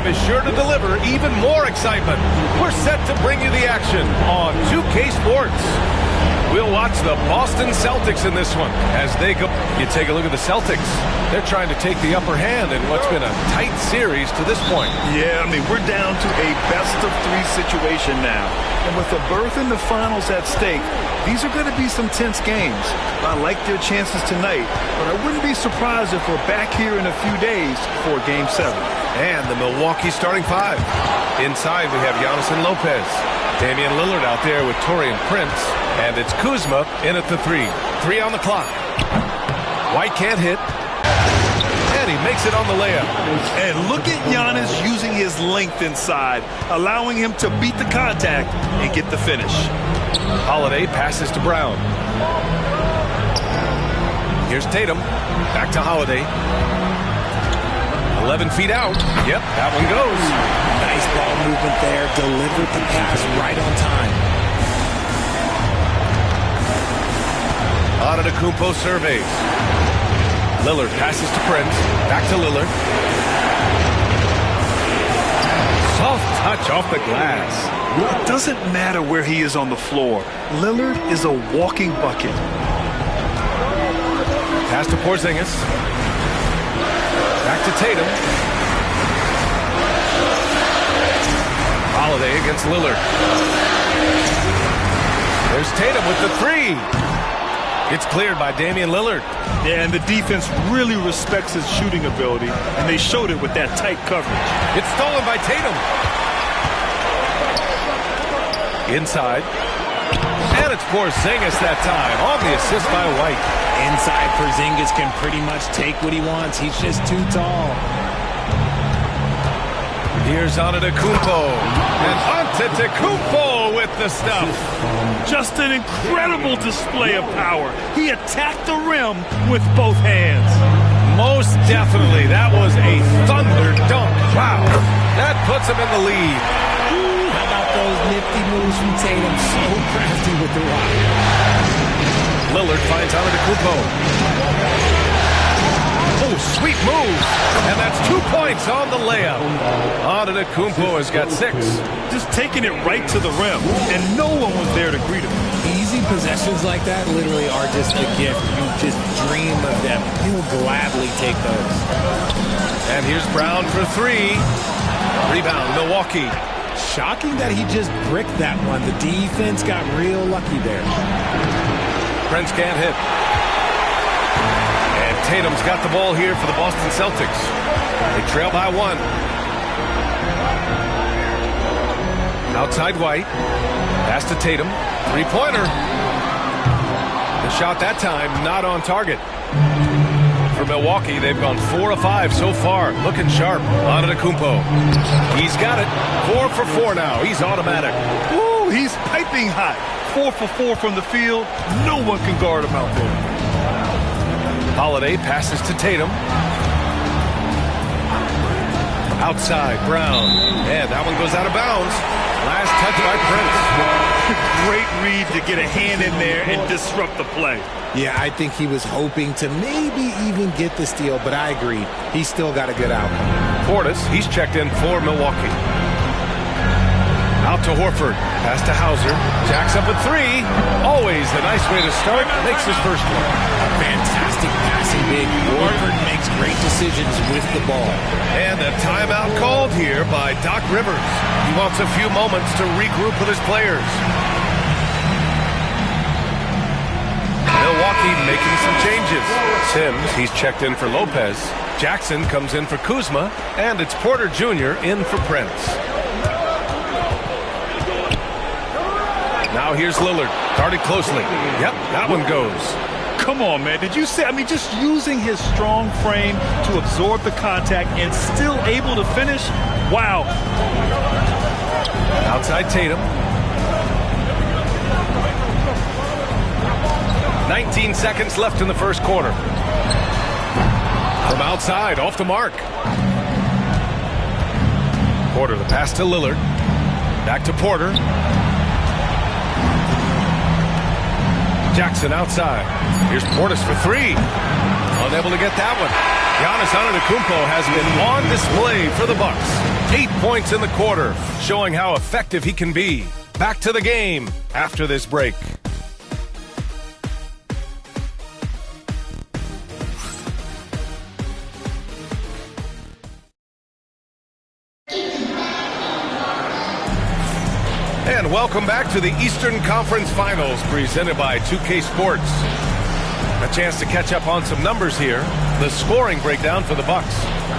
PS5 is sure to deliver even more excitement. We're set to bring you the action on 2K Sports. We'll watch the Boston Celtics in this one as they go. You take a look at the Celtics. They're trying to take the upper hand in what's been a tight series to this point. Yeah, I mean, we're down to a best-of-3 situation now. And with a berth in the finals at stake, these are going to be some tense games. I like their chances tonight, but I wouldn't be surprised if we're back here in a few days for Game 7. And the Milwaukee starting five. Inside, we have Giannis and Lopez. Damian Lillard out there with Taurean Prince. And it's Kuzma in at the 3. 3 on the clock. White can't hit. And he makes it on the layup. And look at Giannis using his length inside, allowing him to beat the contact and get the finish. Holiday passes to Brown. Here's Tatum. Back to Holiday. 11 feet out. Yep, that one goes. Nice ball movement there. Delivered the pass right on time. Antetokounmpo surveys. Lillard passes to Prince. Back to Lillard. Soft touch off the glass. It doesn't matter where he is on the floor. Lillard is a walking bucket. Pass to Porzingis. Back to Tatum. Holiday against Lillard. There's Tatum with the 3. It's cleared by Damian Lillard. Yeah, and the defense really respects his shooting ability, and they showed it with that tight coverage. It's stolen by Tatum. Inside. And it's Porzingis that time on the assist by White. Inside, Porzingis can pretty much take what he wants. He's just too tall. Here's Antetokounmpo. And Antetokounmpo with the stuff. Just an incredible display of power. He attacked the rim with both hands. Most definitely. That was a thunder dunk. Wow. That puts him in the lead. How about those nifty moves from Tatum? So crafty with the rock. Lillard finds Antetokounmpo. Oh, sweet move. And that's 2 points on the layup. Antetokounmpo has got 6. Just taking it right to the rim, and no one was there to greet him. Easy possessions like that literally are just a gift. You just dream of them. He'll gladly take those. And here's Brown for 3. Rebound, Milwaukee. Shocking that he just bricked that one. The defense got real lucky there. Prince can't hit. And Tatum's got the ball here for the Boston Celtics. They trail by 1. Outside White. Pass to Tatum. 3-pointer. The shot that time not on target. For Milwaukee, they've gone 4 of 5 so far. Looking sharp. Antetokounmpo. He's got it. 4 for 4 now. He's automatic. Woo, he's piping hot. 4 for 4 from the field. No one can guard him out there. Holiday passes to Tatum. Outside, Brown. And that one goes out of bounds. Last touch by Prince. Great read to get a hand in there and disrupt the play. Yeah, I think he was hoping to maybe even get the steal, but I agree. He's still got a good outcome. Portis, he's checked in for Milwaukee. Out to Horford. Pass to Hauser. Jacks up with 3. Always a nice way to start. Makes his first one. Fantastic passing big. Horford makes great decisions with the ball. And a timeout called here by Doc Rivers. He wants a few moments to regroup with his players. Milwaukee making some changes. Sims, he's checked in for Lopez. Jackson comes in for Kuzma. And it's Porter Jr. in for Prince. Now here's Lillard. Guarded closely. Yep, that one goes. Come on, man. Did you see? I mean, just using his strong frame to absorb the contact and still able to finish. Wow. Outside Tatum. 19 seconds left in the first quarter. From outside, off the mark. Porter, the pass to Lillard. Back to Porter. Jackson outside. Here's Portis for 3. Unable to get that one. Giannis Antetokounmpo has been on display for the Bucks. 8 points in the quarter, showing how effective he can be. Back to the game after this break. And welcome back to the Eastern Conference Finals presented by 2K Sports. A chance to catch up on some numbers here. The scoring breakdown for the Bucks.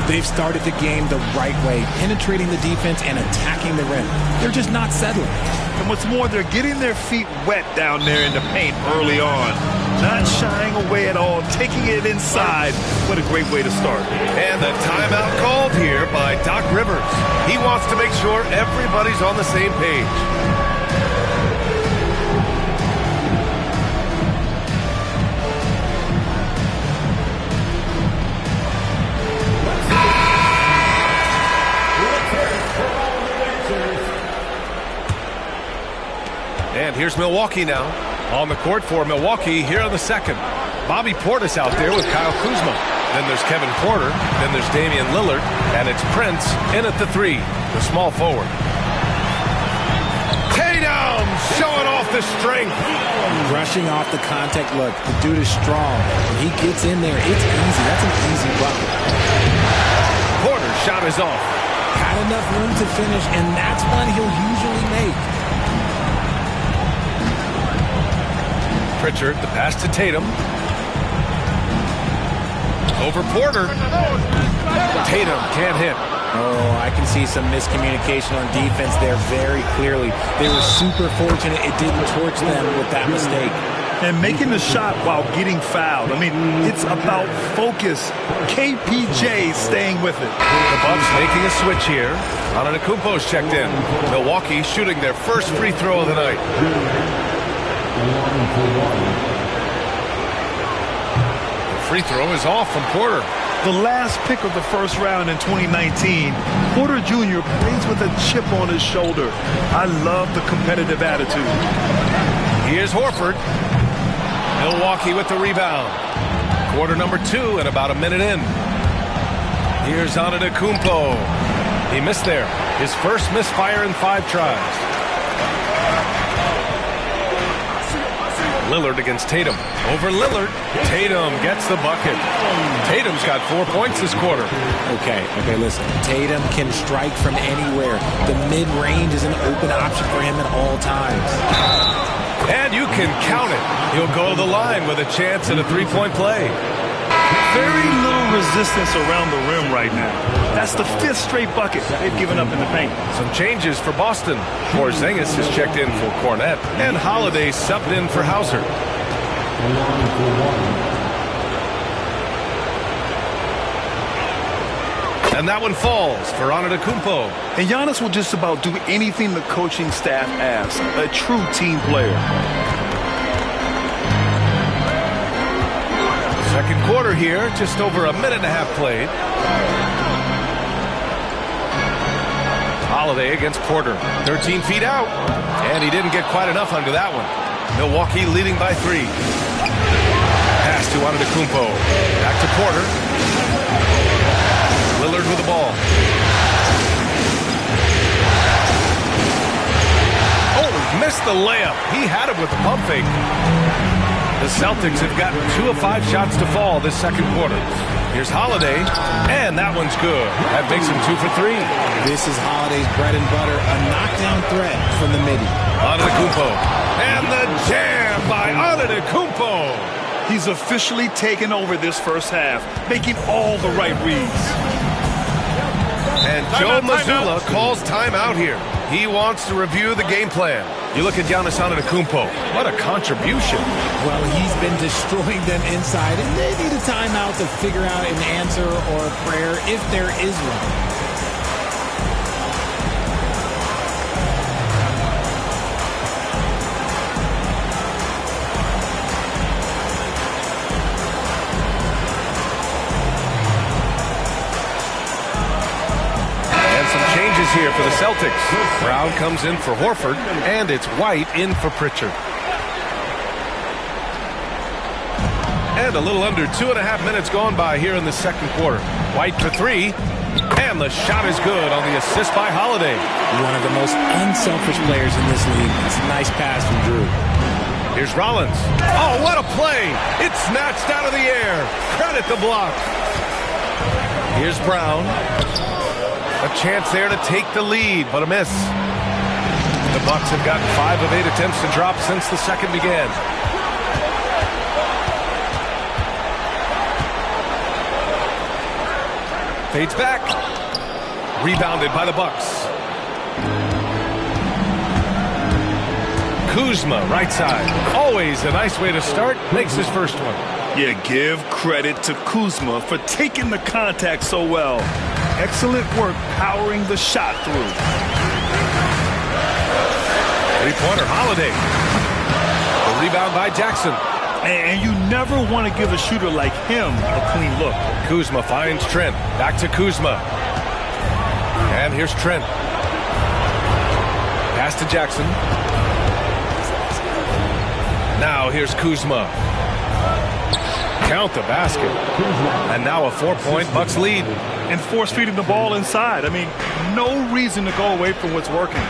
They've started the game the right way, penetrating the defense and attacking the rim. They're just not settling. And what's more, they're getting their feet wet down there in the paint early on. Not shying away at all, taking it inside. What a great way to start. And the timeout called here by Doc Rivers. He wants to make sure everybody's on the same page. And here's Milwaukee now. On the court for Milwaukee here on the second. Bobby Portis out there with Kyle Kuzma. Then there's Kevin Porter. Then there's Damian Lillard. And it's Prince in at the three, the small forward. Tatum showing off the strength. Rushing off the contact look. The dude is strong. When he gets in there, it's easy. That's an easy bucket. Porter's shot is off. Had enough room to finish, and that's one he'll usually make. Pritchard, the pass to Tatum. Over Porter. Tatum can't hit. Oh, I can see some miscommunication on defense there very clearly. They were super fortunate it didn't torch them with that mistake. And making the shot while getting fouled. I mean, it's about focus. KPJ staying with it. The Bucks making a switch here. Antetokounmpo's checked in. Milwaukee shooting their first free throw of the night. The free throw is off from Porter. The last pick of the first round in 2019, Porter Jr. plays with a chip on his shoulder. I love the competitive attitude. Here's Horford. Milwaukee with the rebound. Quarter number 2 and about a minute in. Here's Antetokounmpo. He missed there. His first misfire in 5 tries. Lillard against Tatum. Over Lillard. Tatum gets the bucket. Tatum's got 4 points this quarter. Okay, listen. Tatum can strike from anywhere. The mid-range is an open option for him at all times. And you can count it. He'll go to the line with a chance at a three-point play. Very little resistance around the rim right now. That's the 5th straight bucket they've given up in the paint. Some changes for Boston. Porzingis is checked in for Cornette, and Holiday subbed in for Hauser. And that one falls for Antetokounmpo. And Giannis will just about do anything the coaching staff asks. A true team player. Second quarter here, just over a minute and a half played. Holiday against Porter. 13 feet out. And he didn't get quite enough under that one. Milwaukee leading by 3. Pass to Antetokounmpo. Back to Porter. Lillard with the ball. Oh, missed the layup. He had it with the pump fake. The Celtics have gotten 2 of 5 shots to fall this second quarter. Here's Holiday, and that one's good. That makes him 2 for 3. This is Holiday's bread and butter, a knockdown threat from the midi. Antetokounmpo, and the jam by Antetokounmpo. He's officially taken over this first half, making all the right reads. And Joe Mazzulla calls timeout here. He wants to review the game plan. You look at Giannis Antetokounmpo. What a contribution. Well, he's been destroying them inside, and they need a timeout to figure out an answer or a prayer if there is one. Here for the Celtics. Brown comes in for Horford, and it's White in for Pritchard. And a little under 2.5 minutes gone by here in the second quarter. White for three. And the shot is good on the assist by Holiday. One of the most unselfish players in this league. It's a nice pass from Drew. Here's Rollins. Oh, what a play. It's snatched out of the air. Credit the block. Here's Brown. A chance there to take the lead, but a miss. The Bucks have gotten 5 of 8 attempts to drop since the second began. Fades back. Rebounded by the Bucks. Kuzma, right side. Always a nice way to start. Makes his first one. Yeah, give credit to Kuzma for taking the contact so well. Excellent work powering the shot through. Three-pointer, Holiday. The rebound by Jackson. And you never want to give a shooter like him a clean look. Kuzma finds Trent. Back to Kuzma. And here's Trent. Pass to Jackson. Now here's Kuzma. Count the basket. And now a 4-point Bucks lead. And force feeding the ball inside. I mean, no reason to go away from what's working.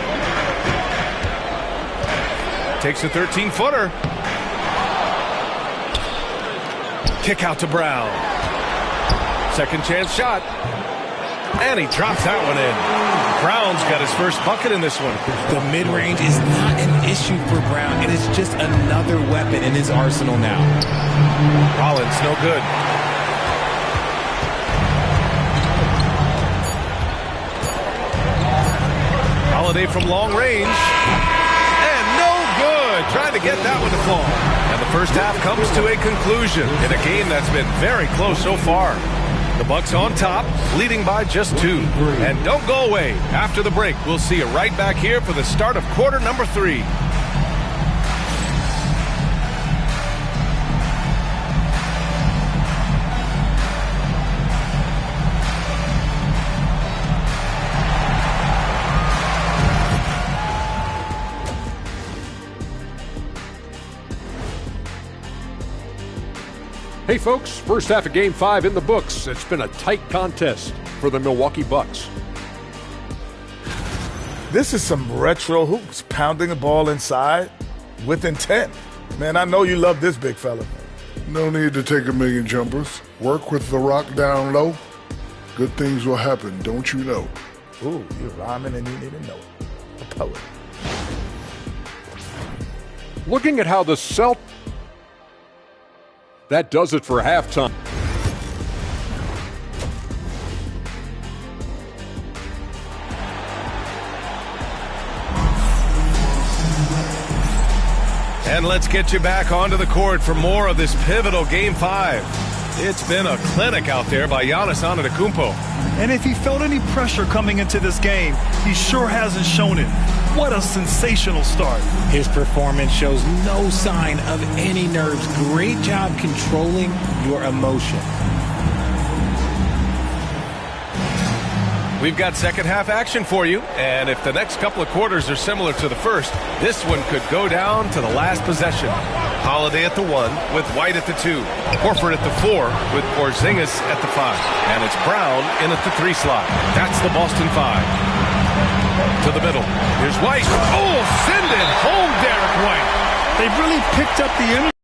Takes a 13-footer. Kick out to Brown. Second chance shot. And he drops that one in. Brown's got his first bucket in this one. The mid-range is not an issue for Brown. It is just another weapon in his arsenal now. Rollins, no good. Holiday from long range. And no good. Trying to get that one to fall. And the first half comes to a conclusion in a game that's been very close so far. The Bucks on top, leading by just 2. And don't go away. After the break, we'll see you right back here for the start of quarter number 3. Hey folks, first half of Game 5 in the books. It's been a tight contest for the Milwaukee Bucks. This is some retro hoops, pounding the ball inside with intent. Man, I know you love this big fella. No need to take a million jumpers. Work with the rock down low. Good things will happen, don't you know? Ooh, you're rhyming and you need to know it. A poet. Looking at how the that does it for halftime. And let's get you back onto the court for more of this pivotal Game 5. It's been a clinic out there by Giannis Antetokounmpo. And if he felt any pressure coming into this game, he sure hasn't shown it. What a sensational start. His performance shows no sign of any nerves. Great job controlling your emotion. We've got second half action for you, and if the next couple of quarters are similar to the first, this one could go down to the last possession. Holiday at the 1 with White at the 2. Horford at the 4 with Porzingis at the 5. And it's Brown in at the 3 slot. That's the Boston 5. To the middle. Here's White. Oh, send it home, Derek White. They've really picked up the energy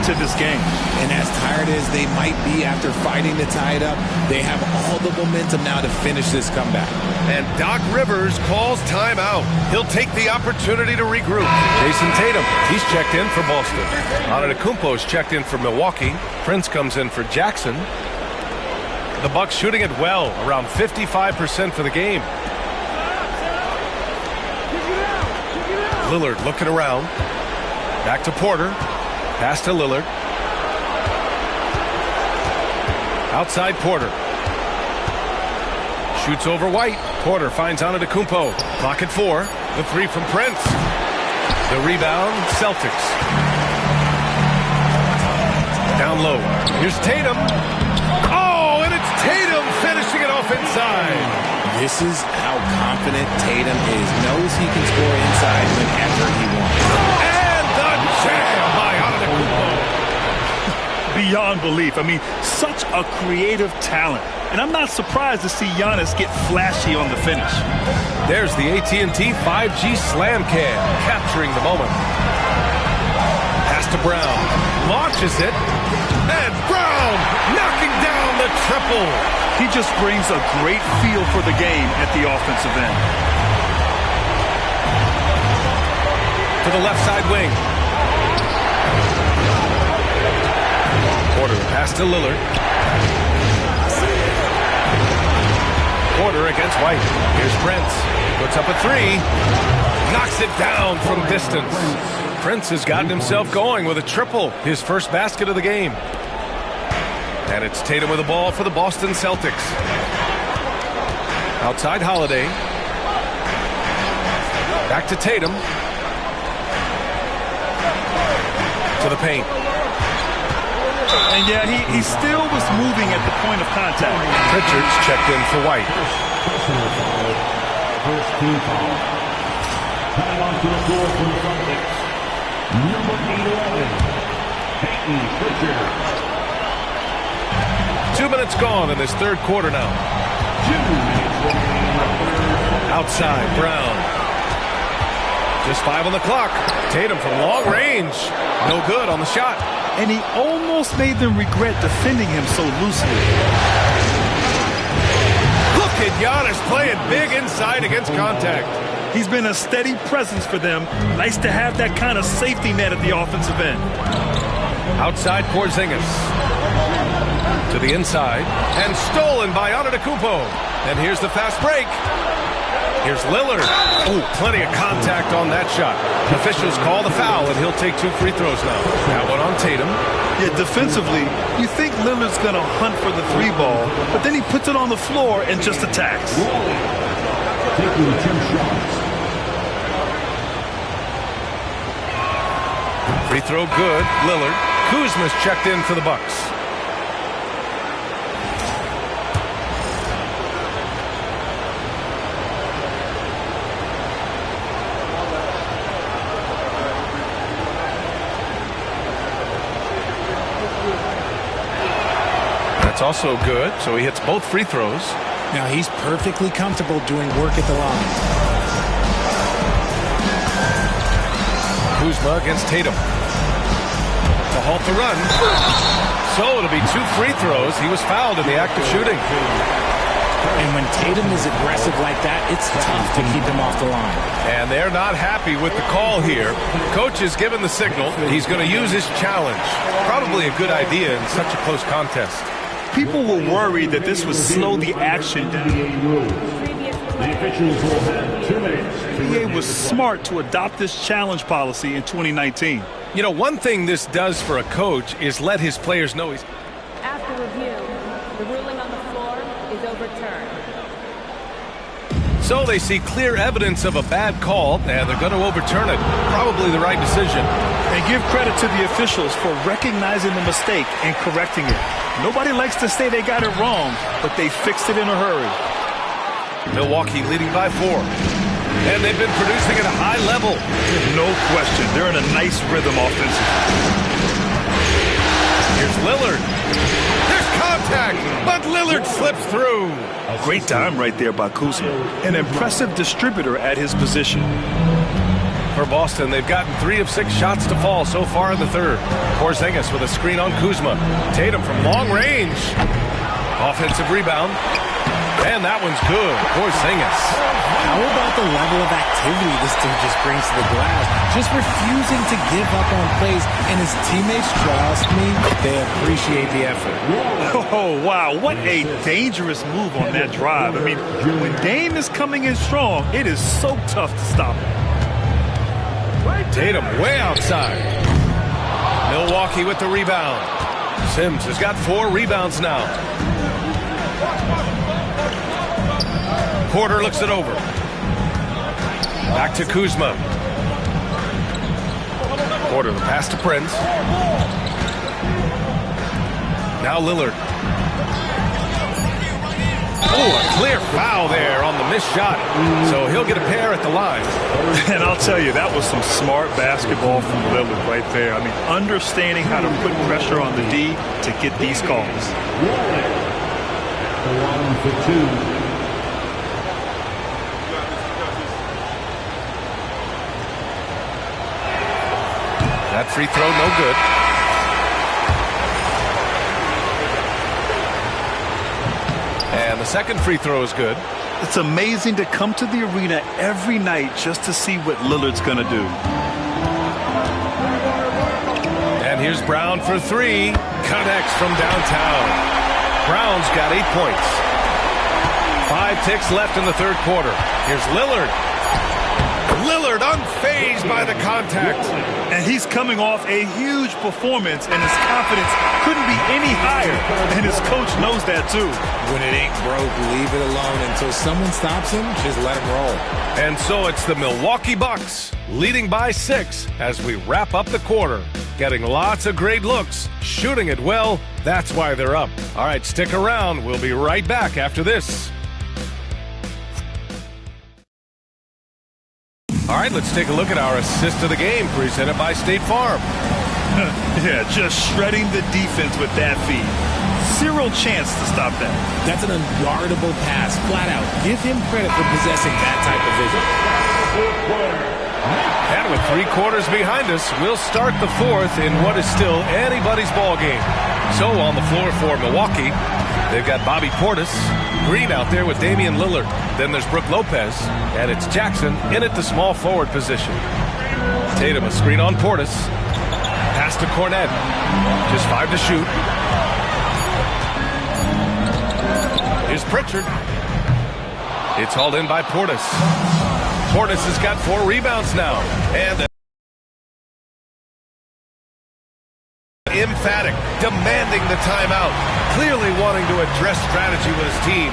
to this game. And as tired as they might be after fighting to tie it up, they have all the momentum now to finish this comeback. And Doc Rivers calls timeout. He'll take the opportunity to regroup. Jason Tatum, he's checked in for Boston. Antetokounmpo's checked in for Milwaukee. Prince comes in for Jackson. The Bucks shooting it well, around 55% for the game. Lillard looking around. Back to Porter. Pass to Lillard. Outside Porter. Shoots over White. Porter finds Antetokounmpo. Clock at 4. The 3 from Prince. The rebound, Celtics. Down low. Here's Tatum. Oh, and it's Tatum finishing it off inside. This is how confident Tatum is. Knows he can score inside whenever he wants. And the jam by Antetokounmpo. beyond belief. I mean, such a creative talent. And I'm not surprised to see Giannis get flashy on the finish. There's the AT&T 5G Slam Cam, capturing the moment. Pass to Brown. Launches it. And Brown knocking down the triple. He just brings a great feel for the game at the offensive end. To the left side wing. Porter pass to Lillard. Porter against White. Here's Prince. Puts up a three. Knocks it down from distance. Prince has gotten himself going with a triple. His first basket of the game. And it's Tatum with the ball for the Boston Celtics. Outside Holiday. Back to Tatum. To the paint. And yeah, he still was moving at the point of contact. Pritchard's checked in for White. First team foul. Time on to the floor for the Celtics. Number 11, Peyton Pritchard. 2 minutes gone in this third quarter now. 2 minutes remaining. Outside, Brown. Just 5 on the clock. Tatum from long range. No good on the shot. And he almost made them regret defending him so loosely. Look at Giannis playing big inside against contact. He's been a steady presence for them. Nice to have that kind of safety net at the offensive end. Outside Porzingis. To the inside. And stolen by Antetokounmpo. And here's the fast break. Here's Lillard. Oh, plenty of contact on that shot. Officials call the foul, and he'll take 2 free throws now. Now one on Tatum. Yeah, defensively, you think Lillard's going to hunt for the 3 ball, but then he puts it on the floor and just attacks. Taking 2 shots. Free throw good. Lillard. Kuzma's checked in for the Bucks. That's also good, so he hits both free throws. Now he's perfectly comfortable doing work at the line. Kuzma against Tatum. To halt the run. So it'll be 2 free throws. He was fouled in the act of shooting. And when Tatum is aggressive like that, it's tough to keep him off the line. And they're not happy with the call here. Coach has given the signal. He's going to use his challenge. Probably a good idea in such a close contest. People were worried that this would slow the action down. The officials will have 2 minutes. The NBA was smart to adopt this challenge policy in 2019. You know, one thing this does for a coach is let his players know he's... After review, the ruling on the floor is overturned. So they see clear evidence of a bad call, and they're going to overturn it. Probably the right decision. And give credit to the officials for recognizing the mistake and correcting it. Nobody likes to say they got it wrong, but they fixed it in a hurry. Milwaukee leading by 4. And they've been producing at a high level. No question. They're in a nice rhythm offensively. Here's Lillard. There's contact, but Lillard slips through. Great time right there by Kuzma. An impressive distributor at his position. For Boston, they've gotten 3 of 6 shots to fall so far in the third. Porzingis with a screen on Kuzma. Tatum from long range. Offensive rebound. And that one's good. Porzingis. How about the level of activity this team just brings to the glass? Just refusing to give up on plays, and his teammates, trust me, they appreciate the effort. Oh, wow. What a dangerous move on that drive. I mean, when Dame is coming in strong, it is so tough to stop him. Tatum way outside. Milwaukee with the rebound. Sims has got 4 rebounds now. Porter looks it over. Back to Kuzma. Porter, the pass to Prince. Now Lillard. Oh, a Clear foul there on the missed shot. So he'll get a pair at the line. And I'll tell you, that was some smart basketball from Lillard right there. I mean, understanding how to put pressure on the D to get these calls. One for two. That free throw, no good. And the second free throw is good. It's amazing to come to the arena every night just to see what Lillard's going to do. And here's Brown for three. Connects from downtown. Brown's got 8 points. 5 ticks left in the third quarter. Here's Lillard. Lillard unfazed by the contact. And he's coming off a huge performance, and his confidence couldn't be any higher. And his coach knows that too. When it ain't broke, leave it alone until someone stops him. Just let him roll. And so it's the Milwaukee Bucks leading by 6 as we wrap up the quarter. Getting lots of great looks, shooting it well. That's why they're up. All right, stick around. We'll be right back after this. All right, let's take a look at our assist of the game presented by State Farm. Yeah, just shredding the defense with that feed. Zero chance to stop that. That's an unguardable pass, flat out. Give him credit for possessing that type of vision. And with 3 quarters behind us, we'll start the fourth in what is still anybody's ball game. So on the floor for Milwaukee, they've got Bobby Portis, Green out there with Damian Lillard. Then there's Brook Lopez, and it's Jackson in at the small forward position. Tatum a screen on Portis. Pass to Cornette. Just 5 to shoot. Here's Pritchard. It's hauled in by Portis. Portis has got 4 rebounds now. And emphatic, demanding the timeout. Clearly wanting to address strategy with his team.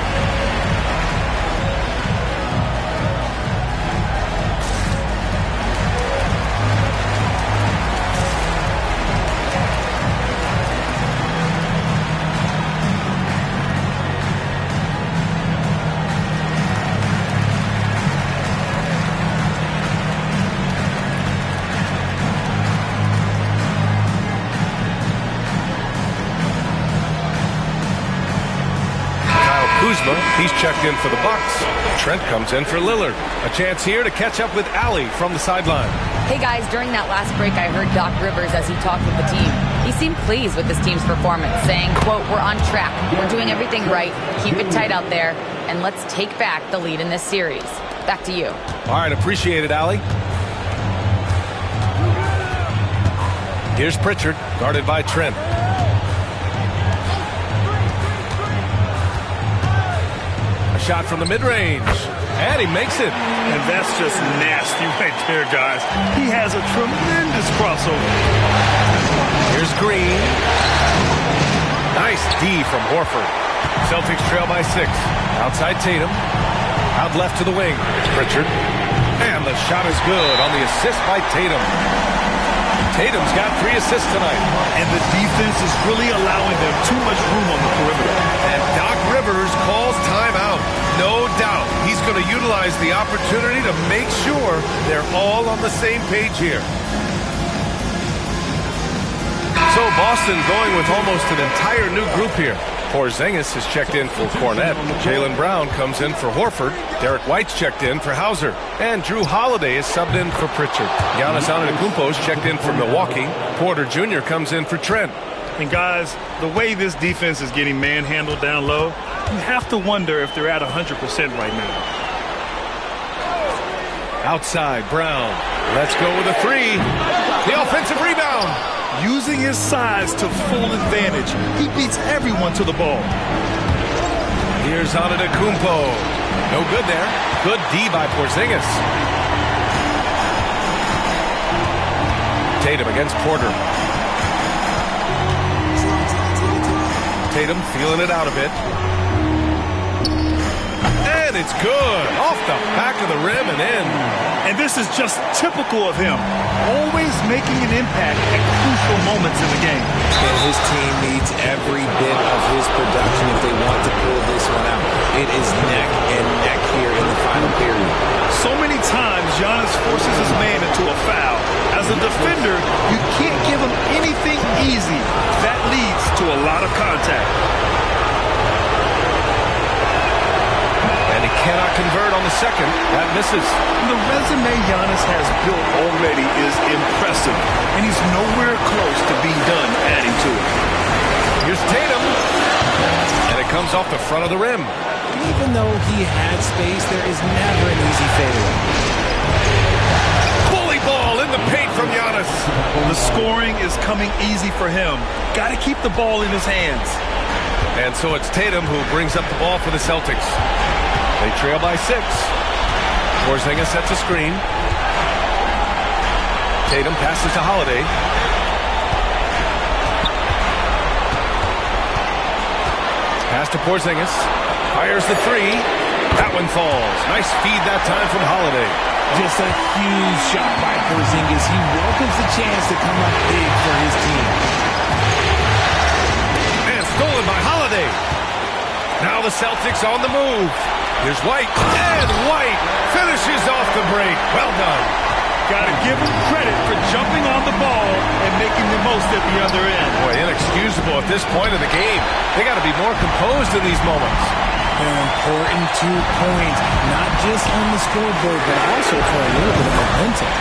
He's checked in for the Bucks. Trent comes in for Lillard. A chance here to catch up with Allie from the sideline. Hey guys, during that last break, I heard Doc Rivers as he talked with the team. He seemed pleased with his team's performance, saying, quote, "We're on track. We're doing everything right. Keep it tight out there, and let's take back the lead in this series." Back to you. All right, appreciate it, Allie. Here's Pritchard, guarded by Trent. Shot from the mid-range, and he makes it. And that's just nasty right there, guys. He has a tremendous crossover. Here's Green. Nice D from Horford. Celtics trail by 6. Outside Tatum. Out left to the wing. Pritchard. And the shot is good on the assist by Tatum. Tatum's got 3 assists tonight. And the defense is really allowing them too much room on the perimeter. And Doc Rivers calls timeout. No doubt he's going to utilize the opportunity to make sure they're all on the same page here. So Boston going with almost an entire new group here. Porzingis has checked in for Cornette. Jaylen Brown comes in for Horford. Derek White's checked in for Hauser. And Drew Holiday is subbed in for Pritchard. Giannis Antetokounmpo's checked in for Milwaukee. Porter Jr. comes in for Trent. And guys, the way this defense is getting manhandled down low, you have to wonder if they're at 100% right now. Outside, Brown. Let's go with a 3. The offensive rebound. Using his size to full advantage. He beats everyone to the ball. Here's Antetokounmpo. No good there. Good D by Porzingis. Tatum against Porter. Tatum feeling it out a bit. And And it's good. Off the back of the rim and in. And this is just typical of him. Always making an impact at crucial moments in the game. And his team needs every bit of his production if they want to pull this one out. It is neck and neck here in the final period. So many times, Giannis forces his man into a foul. As a defender, you can't give him anything easy. That leads to a lot of contact. And he cannot convert on the second. That misses. The resume Giannis has built already is impressive, and he's nowhere close to being done adding to it. Here's Tatum. And it comes off the front of the rim. Even though he had space, there is never an easy fadeaway. Bully ball in the paint from Giannis. The scoring is coming easy for him. Got to keep the ball in his hands. And so it's Tatum who brings up the ball for the Celtics. They trail by 6. Porzingis sets a screen. Tatum passes to Holiday. Pass to Porzingis. Fires the 3. That one falls. Nice feed that time from Holiday. Just a huge shot by Porzingis. He welcomes the chance to come up big for his team. And stolen by Holiday. Now the Celtics on the move. Here's White. And White finishes off the break. Well done. Got to give him credit for jumping on the ball and making the most at the other end. Boy, inexcusable at this point of the game. They got to be more composed in these moments. An important 2 points, not just on the scoreboard, but also for a little bit of momentum.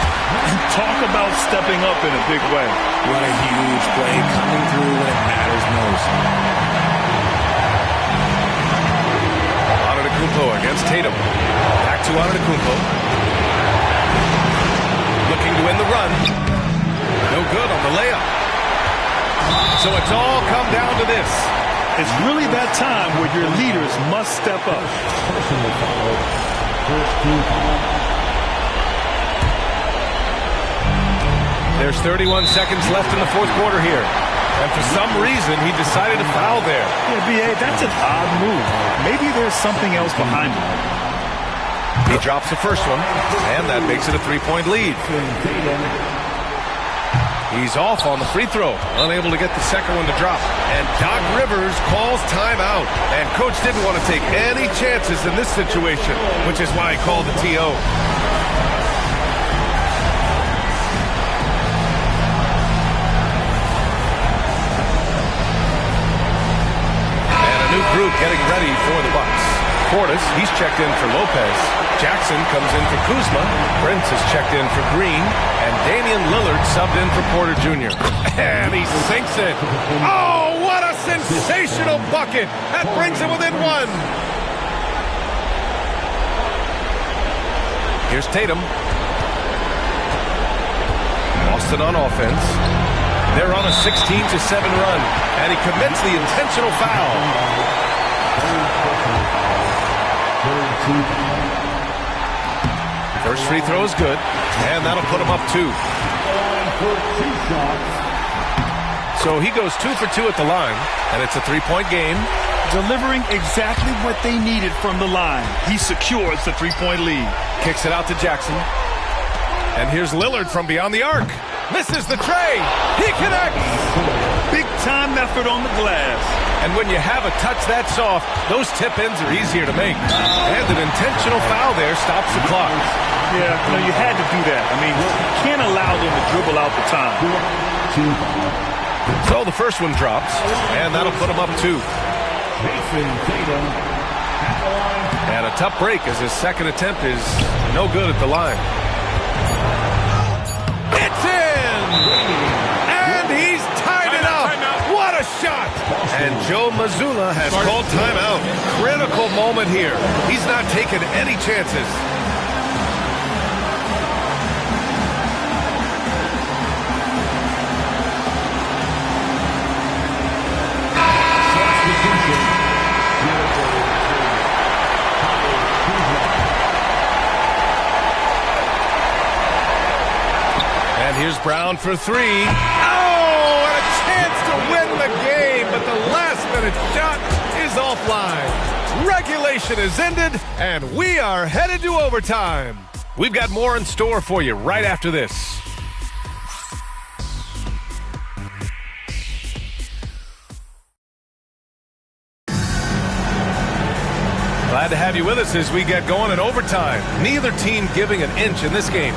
Talk about stepping up in a big way. What a huge play coming through when it matters most. Antetokounmpo against Tatum. Back to Antetokounmpo. Looking to win the run. No good on the layup. So it's all come down to this. It's really that time where your leaders must step up. There's 31 seconds left in the fourth quarter here. And for some reason, he decided to foul there. Yeah, B.A., that's an odd move. Maybe there's something else behind it. He drops the first one, and that makes it a 3-point lead. He's off on the free throw, unable to get the second one to drop. And Doc Rivers calls timeout. And Coach didn't want to take any chances in this situation, which is why he called the TO. And a new group getting ready for the Bucks. Portis, he's checked in for Lopez. Jackson comes in for Kuzma. Prince is checked in for Green. And Damian Lillard subbed in for Porter Jr. And he sinks it. Oh, what a sensational bucket. That brings him within 1. Here's Tatum. Boston on offense. They're on a 16-7 run. And he commits the intentional foul. First free throw is good, and that'll put him up 2. So he goes 2 for 2 at the line, and it's a 3-point game. Delivering exactly what they needed from the line. He secures the 3-point lead. Kicks it out to Jackson. And here's Lillard from beyond the arc. Misses the tray. He connects. Big-time effort on the glass. And when you have a touch that soft, those tip-ins are easier to make. And an intentional foul there stops the clock. Yeah, you had to do that. I mean, you can't allow them to dribble out the time. So the first one drops, and that'll put him up 2. And a tough break as his second attempt is no good at the line. It's in! And he's tied it up! What a shot! And Joe Mazzulla has called timeout. Critical moment here. He's not taking any chances. Here's Brown for 3. Oh, and a chance to win the game, but the last-minute shot is offline. Regulation is ended, and we are headed to overtime. We've got more in store for you right after this. Glad to have you with us as we get going in overtime. Neither team giving an inch in this game.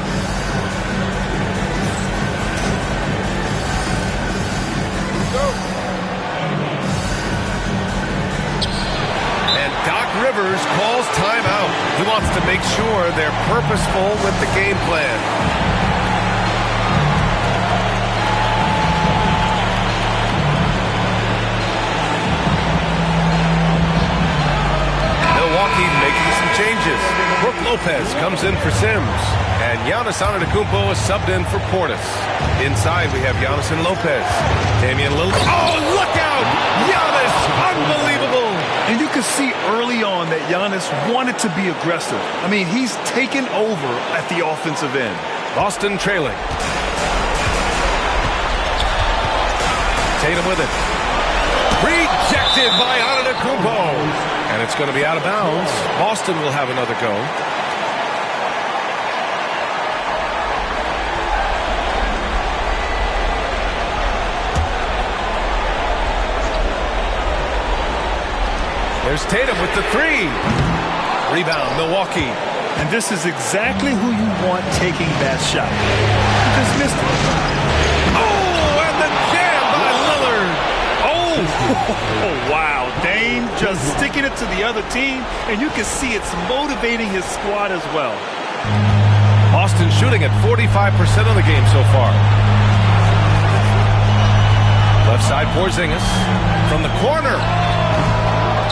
And Doc Rivers calls timeout. He wants to make sure they're purposeful with the game plan. Milwaukee making some changes. Brook Lopez comes in for Sims. And Giannis Antetokounmpo is subbed in for Portis. Inside we have Giannis and Lopez. Damian Lillard. Oh, look out! Giannis! Unbelievable! And you can see early on that Giannis wanted to be aggressive. I mean, he's taken over at the offensive end. Boston trailing. Tatum with it. Rejected by Antetokounmpo. And it's going to be out of bounds. Boston will have another go. There's Tatum with the three. Rebound, Milwaukee. And this is exactly who you want taking that shot. He just missed it. Oh, and the jam by Lillard. Oh, wow. Dame just sticking it to the other team, and you can see it's motivating his squad as well. Boston shooting at 45% of the game so far. Left side, Porzingis. From the corner.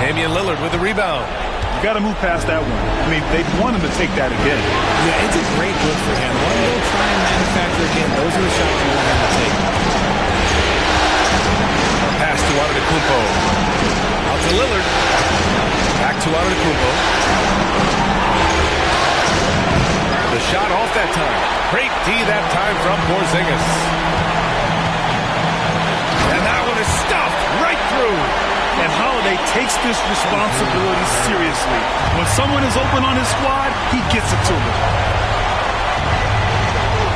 Damian Lillard with the rebound. You got to move past that one. I mean, they want him to take that again. Yeah, it's a great look for him. Let him go try and manufacture again. Those are the shots you want him to take. Pass to Antetokounmpo. Out to Lillard. Back to Antetokounmpo. The shot off that time. Great D that time from Porzingis. And that one is stuffed right through. And Holiday takes this responsibility seriously. When someone is open on his squad, he gets it to them.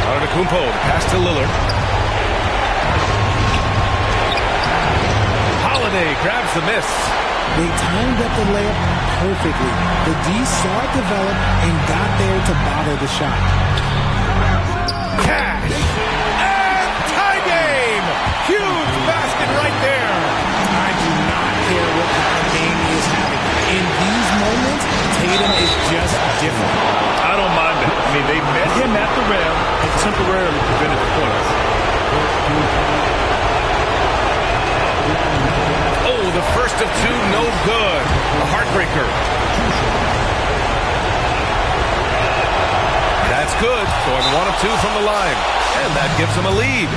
Antetokounmpo, pass to Lillard. Holiday grabs the miss. They timed up the layup perfectly. The D saw it develop and got there to bother the shot. Cash! And tie game! Huge basket right there! I do not care what kind of game he is having. In these moments, Tatum is just different. I don't mind that. I mean, they met him at the rim and temporarily prevented points. Oh, the first of two, no good. A heartbreaker. That's good. Going 1 of 2 from the line. And that gives them a lead.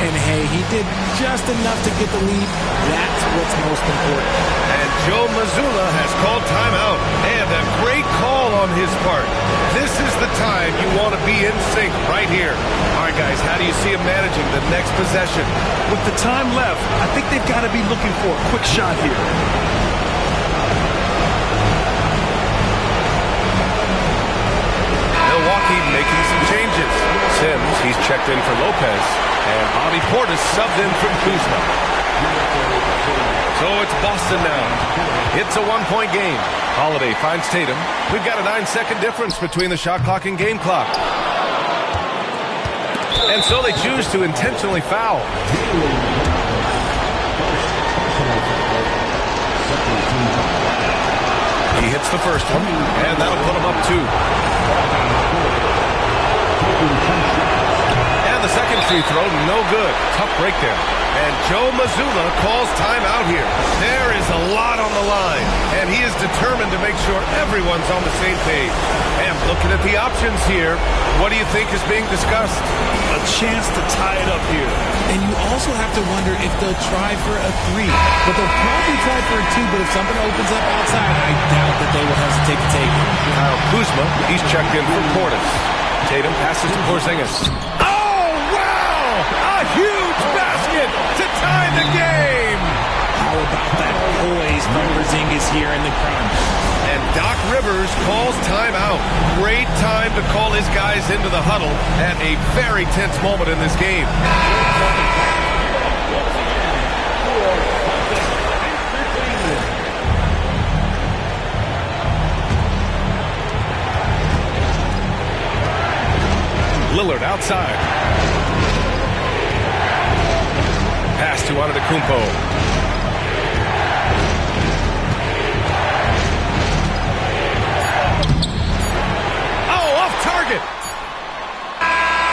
And hey, he did just enough to get the lead. That's what's most important. And Joe Mazzulla has called timeout. And a great call on his part. This is the time you want to be in sync right here. All right, guys, how do you see him managing the next possession? With the time left, I think they've got to be looking for a quick shot here. Milwaukee making some changes. Sims, he's checked in for Lopez. And Bobby Portis subbed in from Kuzma. So it's Boston now. It's a 1-point game. Holiday finds Tatum. We've got a 9-second difference between the shot clock and game clock. And so they choose to intentionally foul. He hits the first one, and that'll put him up 2. And the second free throw, no good. Tough break there. And Joe Mazzulla calls timeout here. There is a lot on the line, and he is determined to make sure everyone's on the same page. And looking at the options here, what do you think is being discussed? A chance to tie it up here. And you also have to wonder if they'll try for a 3. But they'll probably try for a 2, but if something opens up outside, I doubt that they will hesitate to take it. Kyle Kuzma, he's checked in for Portis. Tatum passes to Porzingis. Oh, wow! A huge basket to tie the game! all about that poise from Porzingis here in the crunch. And Doc Rivers calls timeout. Great time to call his guys into the huddle at a very tense moment in this game. Lillard outside. Pass to Antetokounmpo. Target.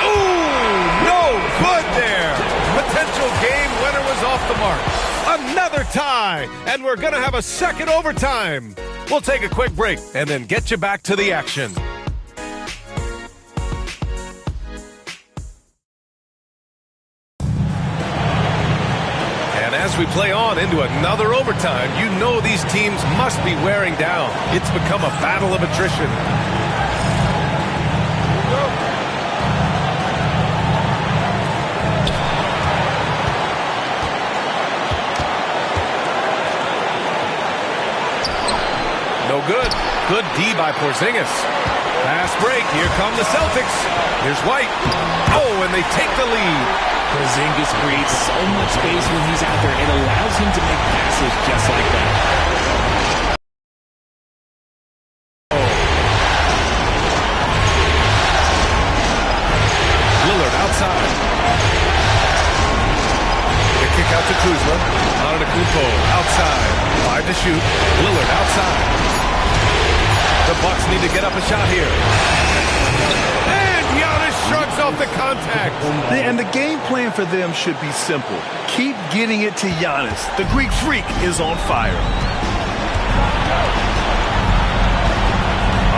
Ooh, no good there. Potential game winner was off the mark. Another tie, and we're going to have a second overtime. We'll take a quick break and then get you back to the action. And as we play on into another overtime, you know these teams must be wearing down. It's become a battle of attrition. No good. Good D by Porzingis. Fast break. Here come the Celtics. Here's White. Oh, and they take the lead. Porzingis creates so much space when he's out there. It allows him to make passes just like that. Lillard outside. The kick out to Kuzma. Antetokounmpo outside. 5 to shoot. Lillard outside. The Bucks need to get up a shot here. And Giannis shrugs off the contact. And the game plan for them should be simple. Keep getting it to Giannis. The Greek freak is on fire.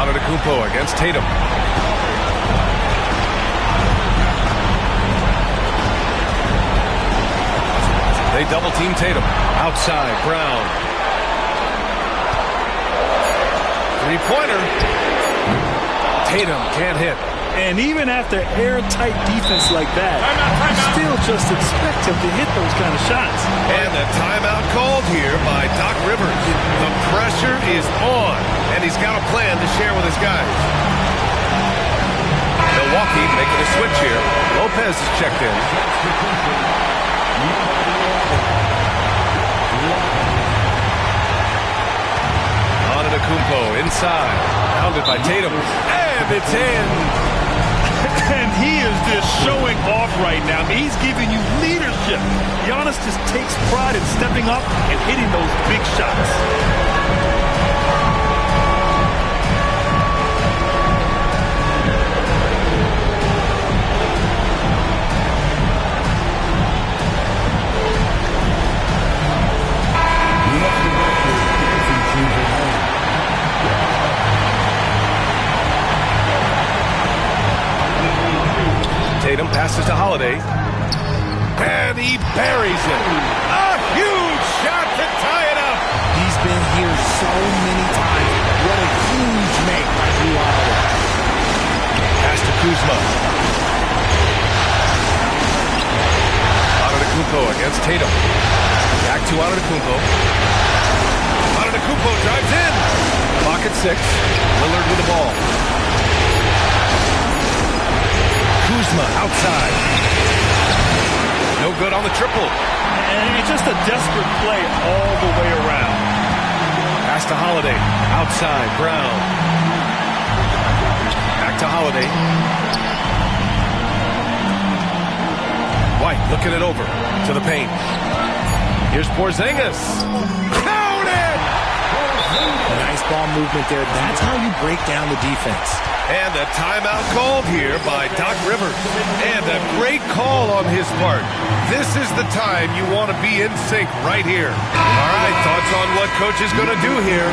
Antetokounmpo against Tatum. They double team Tatum. Outside, Brown. Three-pointer. Tatum can't hit. And even after airtight defense like that, you still just expect him to hit those kind of shots. And a timeout called here by Doc Rivers. The pressure is on, and he's got a plan to share with his guys. Milwaukee making a switch here. Lopez is checked in. Antetokounmpo inside, pounded by Tatum, and it's in. And he is just showing off right now. I mean, he's giving you leadership. Giannis just takes pride in stepping up and hitting those big shots. Tatum passes to Holiday, and he buries it. A huge shot to tie it up. He's been here so many times. What a huge make by Drew Holiday. Pass to Kuzma. Antetokounmpo against Tatum. Back to Antetokounmpo. Antetokounmpo drives in. Clock at 6. Lillard with the ball. Kuzma outside. No good on the triple. And it's just a desperate play all the way around. Pass to Holiday. Outside. Brown. Back to Holiday. White looking it over to the paint. Here's Porzingis. Counted! Nice ball movement there. That's how you break down the defense. And a timeout called here by Doc Rivers. And a great call on his part. This is the time you want to be in sync right here. All right, thoughts on what coach is going to do here?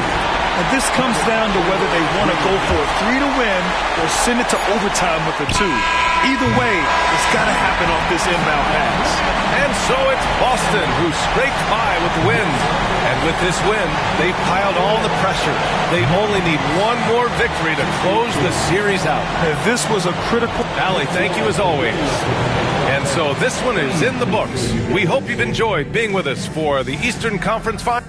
And this comes down to whether they want to go for a 3 to win or send it to overtime with a 2. Either way, it's got to happen off this inbound pass. And so it's Boston who scraped by with the win. And with this win, they piled all the pressure. They only need one more victory to close the series out. And this was a critical... Allie, thank you as always. And so this one is in the books. We hope you've enjoyed being with us for the Eastern Conference Finals.